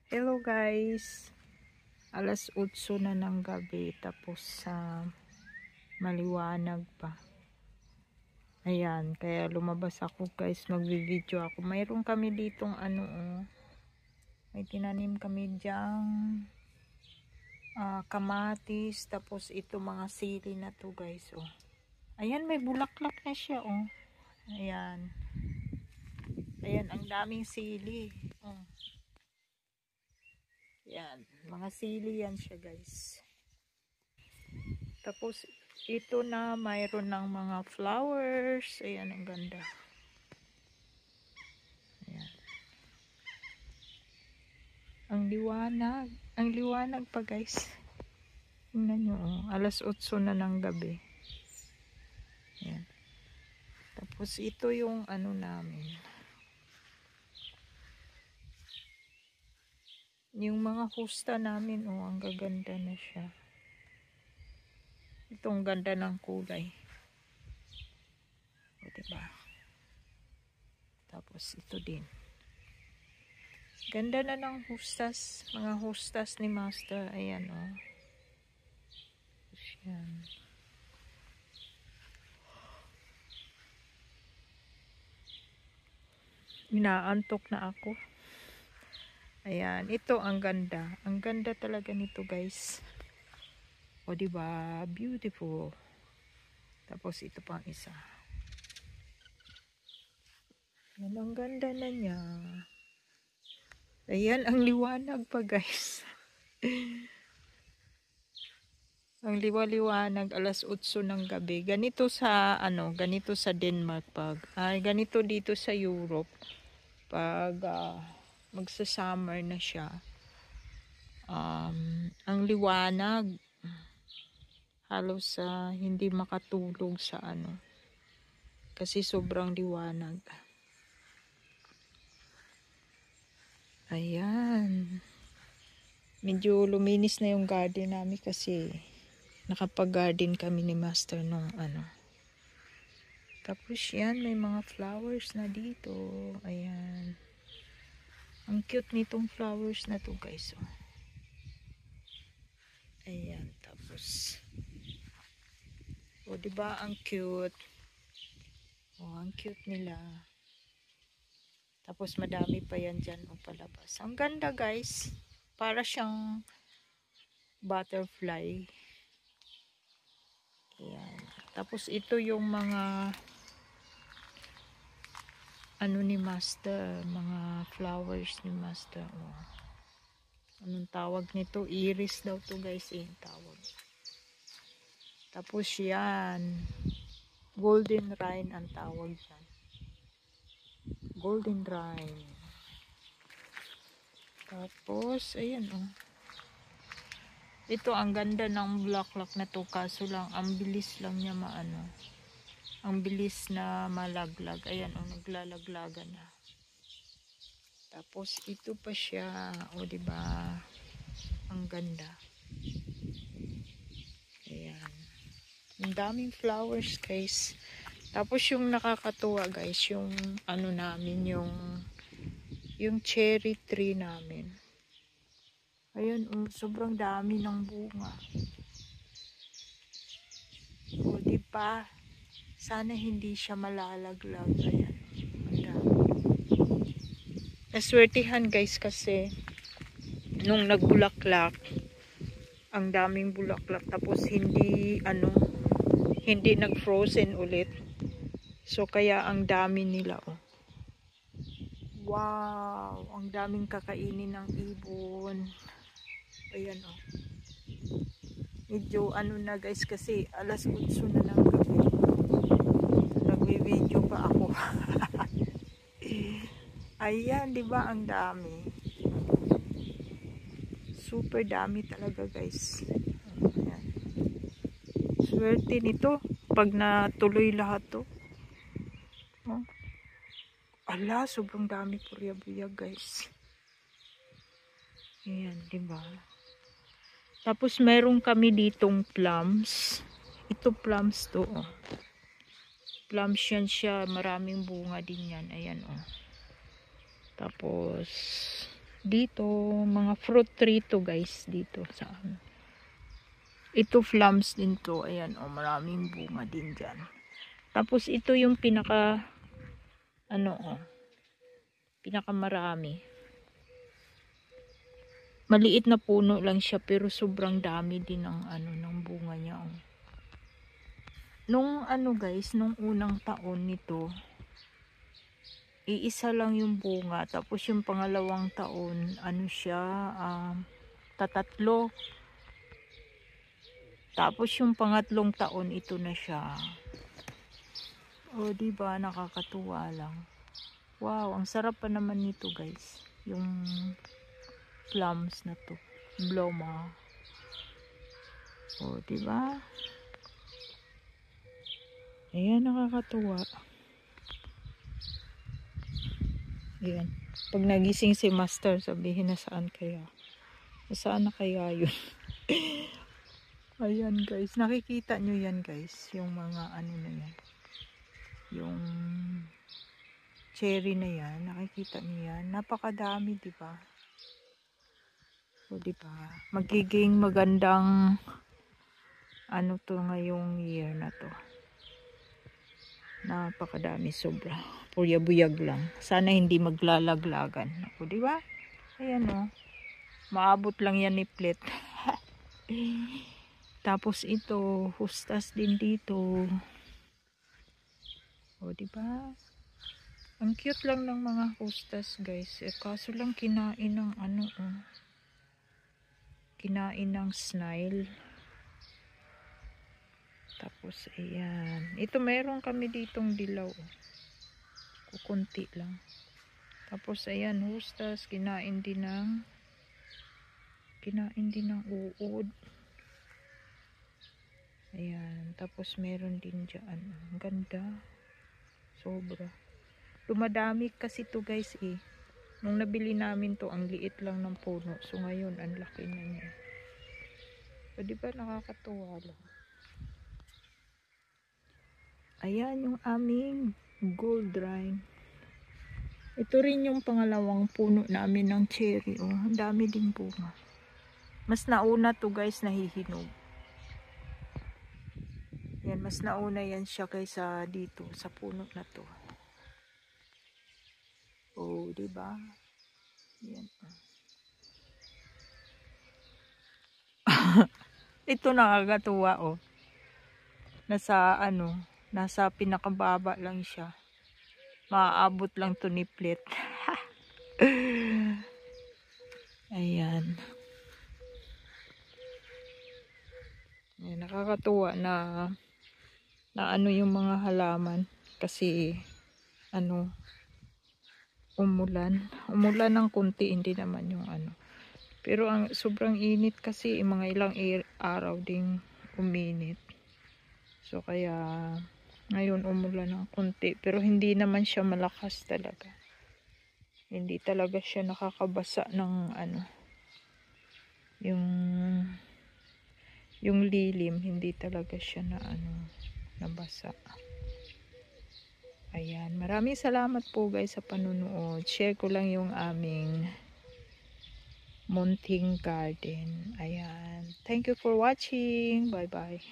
Hello guys, alas 8 na ng gabi tapos maliwanag pa. Ayan, kaya lumabas ako guys, magvi-video ako. Mayroon kami ditong may tinanim kami diyang kamatis, tapos ito mga sili na to guys. Oh. Ayan, may bulaklak na siya. Oh. Ayan. Ayan, ang daming sili. Oh. Yan, mga sili yan siya guys. Tapos ito na mayroon ng mga flowers. Ayan, ang ganda. Ayan. Ang liwanag. Ang liwanag pa guys. Tingnan nyo, oh. Alas 8 na ng gabi. Ayan. Tapos ito yung namin. Yung mga husta namin, oh, ang gaganda na siya. Itong ganda ng kulay. O, diba? Tapos ito din. Ganda na ng hustas. Mga hustas ni Master. Ayan, oh. Ayan. Inaantok na ako. Ayan, ito ang ganda. Ang ganda talaga nito, guys. O, diba? Beautiful. Tapos ito pang isa. Ayan, ang ganda na niya. Ayan, ang liwanag pa, guys. Ang liwanag, alas 8 ng gabi. Ganito sa ganito sa Denmark pag ganito dito sa Europe pag magsa-summer na siya. Ang liwanag, halos hindi makatulog sa kasi sobrang liwanag. Ayan, medyo luminis na yung garden namin kasi nakapag-garden kami ni Master nung Tapos yan, may mga flowers na dito. Ayan. Ang cute nitong flowers na to guys. Oh. Ayan, tapos diba ang cute? Oh, ang cute nila. Tapos madami pa yan dyan palabas. Ang ganda guys. Para siyang butterfly. Ayan. Tapos ito yung mga ni Master, mga flowers ni Master. Oh. Anong tawag nito? Iris daw to guys, tawag. Tapos yan, golden rine ang tawag yan. Golden rine. Tapos ayan oh. Ito ang ganda ng bulaklak na to, kaso lang ang bilis lang niya ang bilis na malaglag. Ayan oh, naglalaglagan na. Tapos ito pa siya, o diba? Ang ganda. Ayan. Ang daming flowers guys. Tapos yung nakakatuwa guys, yung namin, yung cherry tree namin. Ayan, sobrang dami ng bunga. O diba? Sana hindi siya malalaglag. Ayan, ang dami. Naswertihan guys kasi nung nagbulaklak, ang daming bulaklak, tapos hindi hindi nag-frozen ulit. So kaya ang dami nila oh. Wow, ang daming kakainin ng ibon. Ayan oh. Medyo na guys kasi alas 8 na ng gabi. Nagvi-video pa ako. Ayan, 'di ba ang dami? Super dami talaga guys. Ayan. Swerte nito pag natuloy lahat to. Oh. Ala, sobrang dami purya-buya guys. Ayan, diba? Tapos meron kami ditong plums. Ito plums to, oh. Plums yan siya, maraming bunga din yan. Ayan, oh. Tapos dito, mga fruit tree to guys, dito sa amin. Ito plums din to, ayan o, maraming bunga din dyan. Tapos ito yung pinaka, ano o, pinaka marami. Maliit na puno lang siya pero sobrang dami din ng ano ng bunga niya. Oh. Nung ano guys, nung unang taon nito, iisa lang yung bunga, tapos yung pangalawang taon, ano siya, tatatlo. Tapos yung pangatlong taon ito na siya. Oh, di ba nakakatuwa lang. Wow, ang sarap pa naman nito guys. Yung plums na to, bloma. Oh, di ba? Ayan, nakakatuwa. Ayan. Pag nagising si Master, sabihin na saan kaya? Saan na kaya yun? Ayan guys, nakikita nyo yan guys. Yung mga ano na yan. Yung cherry na yan, nakikita nyo yan. Napakadami, di ba? O, diba? Magiging magandang ano to ngayong year na to. Napakadami sobra. Puyabuyag lang. Sana hindi maglalaglagan. Ako, diba? Ayan o. Maabot lang yan ni Plet. Tapos ito, hustas din dito. O, diba? Ang cute lang ng mga hustas guys. Kaso lang kinain ng ano kinain ng snail. Tapos ayan, ito meron kami ditong dilaw, kukunti lang. Tapos ayan, hustas, kinain din ng uod. Ayan, tapos meron din dyan, ang ganda, sobra. Dumadami kasi to guys eh. Nung nabili namin to, ang liit lang ng puno, so ngayon ang laki na niya. So, di ba nakakatuwa lang. Ayan yung aming gold rind. Ito rin yung pangalawang puno namin ng cherry. Oh, ang dami din bunga. Mas nauna to guys, nahihinog. Yan, mas nauna yan siya kaysa dito sa puno na to. Oh, diba? Yan. Ito nakakatuwa oh. Nasa pinakababa lang siya. Maaabot lang to ni Plet. Ayan. Ayan, nakakatuwa na ano yung mga halaman kasi umulan ng kunti, hindi naman yung pero ang sobrang init kasi mga ilang araw ding uminit, so kaya ngayon umulan ng kunti pero hindi naman siya malakas talaga, hindi talaga siya nakakabasa ng yung lilim, hindi talaga siya na nabasa. Ayan, maraming salamat po guys sa panunood. Share ko lang yung aming munting garden. Ayan, thank you for watching. Bye bye.